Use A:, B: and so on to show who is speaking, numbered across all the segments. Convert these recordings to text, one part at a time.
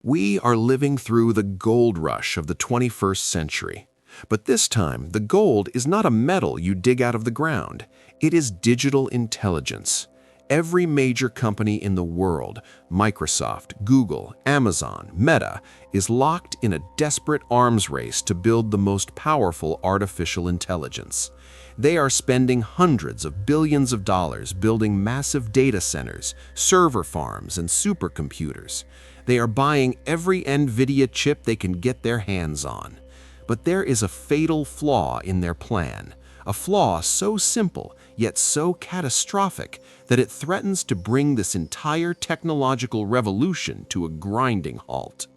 A: We are living through the gold rush of the 21st century. But this time, the gold is not a metal you dig out of the ground. It is digital intelligence. Every major company in the world, Microsoft, Google, Amazon, Meta, is locked in a desperate arms race to build the most powerful artificial intelligence. They are spending hundreds of billions of dollars building massive data centers, server farms, and supercomputers. They are buying every NVIDIA chip they can get their hands on. But there is a fatal flaw in their plan, a flaw so simple yet so catastrophic that it threatens to bring this entire technological revolution to a grinding halt.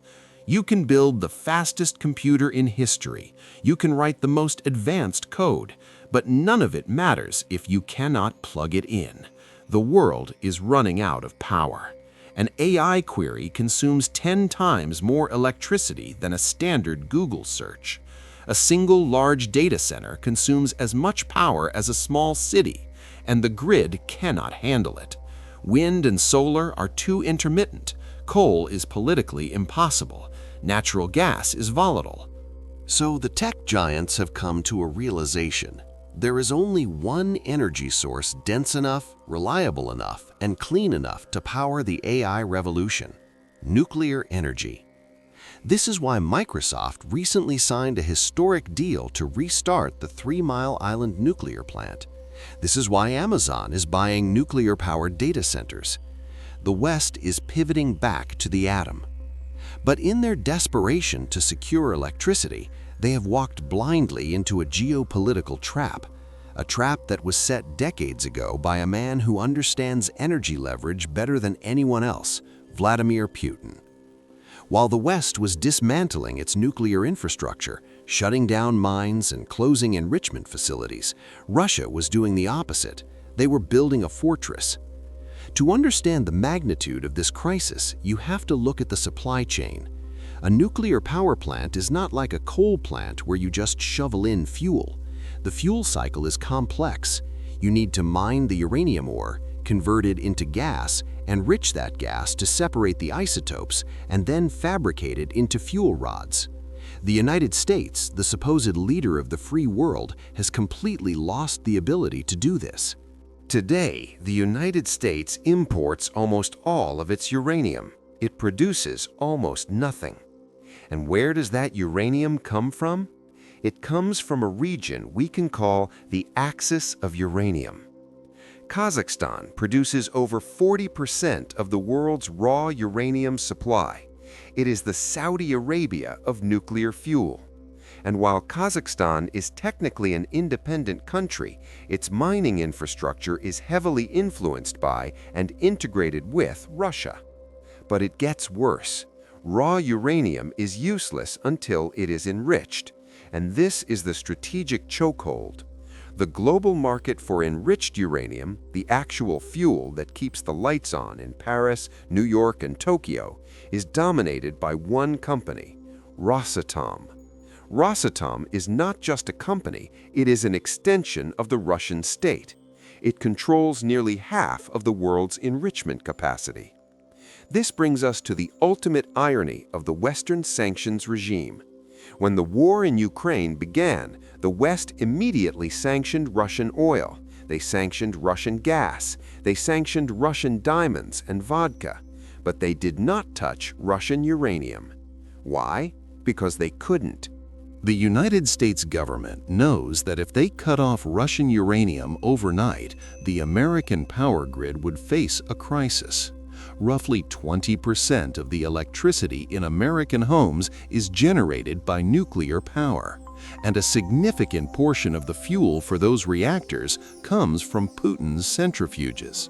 A: You can build the fastest computer in history, you can write the most advanced code, but none of it matters if you cannot plug it in. The world is running out of power. An AI query consumes 10 times more electricity than a standard Google search. A single large data center consumes as much power as a small city, and the grid cannot handle it. Wind and solar are too intermittent. Coal is politically impossible. Natural gas is volatile.
B: So the tech giants have come to a realization. There is only one energy source dense enough, reliable enough, and clean enough to power the AI revolution: nuclear energy. This is why Microsoft recently signed a historic deal to restart the 3 Mile Island nuclear plant. This is why Amazon is buying nuclear-powered data centers. The West is pivoting back to the atom. But in their desperation to secure electricity, they have walked blindly into a geopolitical trap, a trap that was set decades ago by a man who understands energy leverage better than anyone else, Vladimir Putin. While the West was dismantling its nuclear infrastructure, shutting down mines and closing enrichment facilities, Russia was doing the opposite. They were building a fortress. To understand the magnitude of this crisis, you have to look at the supply chain. A nuclear power plant is not like a coal plant where you just shovel in fuel. The fuel cycle is complex. You need to mine the uranium ore, convert it into gas, enrich that gas to separate the isotopes, and then fabricate it into fuel rods. The United States, the supposed leader of the free world, has completely lost the ability to do this.
A: Today, the United States imports almost all of its uranium. It produces almost nothing. And where does that uranium come from? It comes from a region we can call the axis of uranium. Kazakhstan produces over 40% of the world's raw uranium supply. It is the Saudi Arabia of nuclear fuel. And while Kazakhstan is technically an independent country, its mining infrastructure is heavily influenced by and integrated with Russia. But it gets worse. Raw uranium is useless until it is enriched, and this is the strategic chokehold. The global market for enriched uranium, the actual fuel that keeps the lights on in Paris, New York, and Tokyo, is dominated by one company, Rosatom. Rosatom is not just a company, it is an extension of the Russian state. It controls nearly half of the world's enrichment capacity. This brings us to the ultimate irony of the Western sanctions regime. When the war in Ukraine began, the West immediately sanctioned Russian oil. They sanctioned Russian gas. They sanctioned Russian diamonds and vodka. But they did not touch Russian uranium. Why? Because they couldn't.
B: The United States government knows that if they cut off Russian uranium overnight, the American power grid would face a crisis. Roughly 20% of the electricity in American homes is generated by nuclear power, and a significant portion of the fuel for those reactors comes from Putin's centrifuges.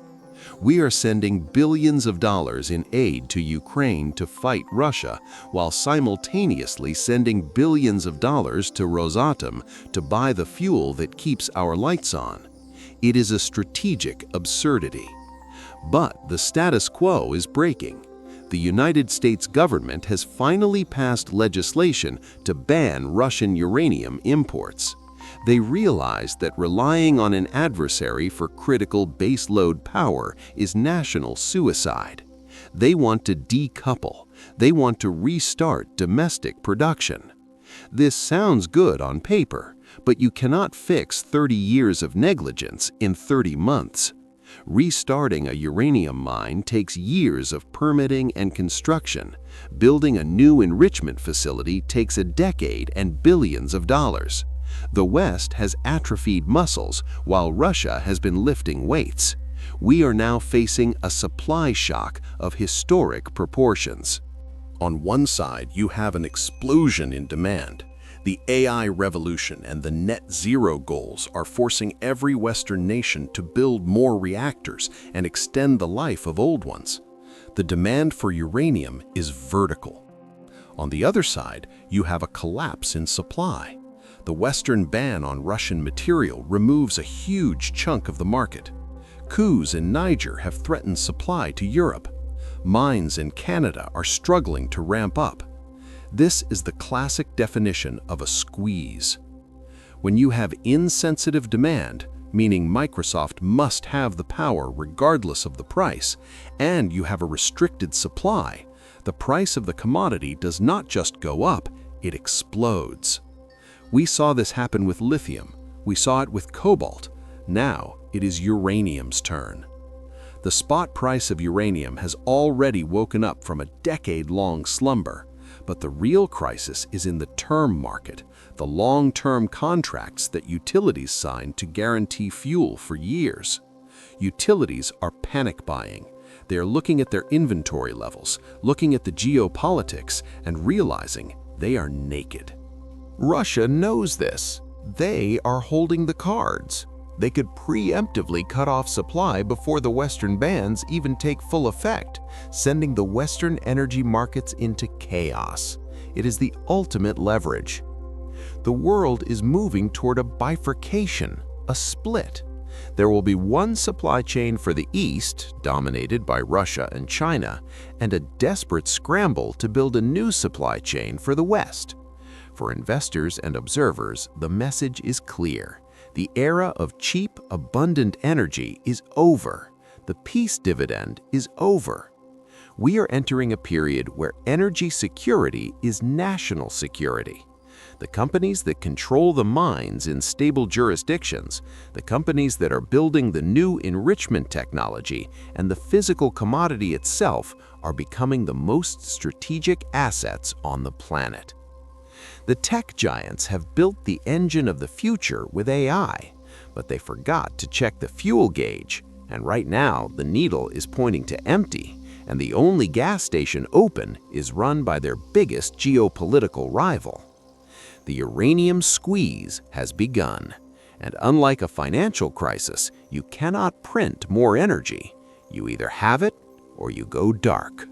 B: We are sending billions of dollars in aid to Ukraine to fight Russia, while simultaneously sending billions of dollars to Rosatom to buy the fuel that keeps our lights on. It is a strategic absurdity. But the status quo is breaking. The United States government has finally passed legislation to ban Russian uranium imports. They realize that relying on an adversary for critical baseload power is national suicide. They want to decouple. They want to restart domestic production. This sounds good on paper, but you cannot fix 30 years of negligence in 30 months. Restarting a uranium mine takes years of permitting and construction. Building a new enrichment facility takes a decade and billions of dollars. The West has atrophied muscles while Russia has been lifting weights. We are now facing a supply shock of historic proportions. On one side, you have an explosion in demand. The AI revolution and the net zero goals are forcing every Western nation to build more reactors and extend the life of old ones. The demand for uranium is vertical. On the other side, you have a collapse in supply. The Western ban on Russian material removes a huge chunk of the market. Coups in Niger have threatened supply to Europe. Mines in Canada are struggling to ramp up. This is the classic definition of a squeeze. When you have insensitive demand, meaning Microsoft must have the power regardless of the price, and you have a restricted supply, the price of the commodity does not just go up, it explodes. We saw this happen with lithium. We saw it with cobalt. Now it is uranium's turn. The spot price of uranium has already woken up from a decade-long slumber. But the real crisis is in the term market, the long-term contracts that utilities sign to guarantee fuel for years. Utilities are panic buying. They are looking at their inventory levels, looking at the geopolitics, and realizing they are naked.
A: Russia knows this. They are holding the cards. They could preemptively cut off supply before the Western bans even take full effect, sending the Western energy markets into chaos. It is the ultimate leverage. The world is moving toward a bifurcation, a split. There will be one supply chain for the East, dominated by Russia and China, and a desperate scramble to build a new supply chain for the West. For investors and observers, the message is clear. The era of cheap, abundant energy is over. The peace dividend is over. We are entering a period where energy security is national security. The companies that control the mines in stable jurisdictions, the companies that are building the new enrichment technology, and the physical commodity itself are becoming the most strategic assets on the planet. The tech giants have built the engine of the future with AI, but they forgot to check the fuel gauge, and right now the needle is pointing to empty, and the only gas station open is run by their biggest geopolitical rival. The uranium squeeze has begun, and unlike a financial crisis, you cannot print more energy. You either have it or you go dark.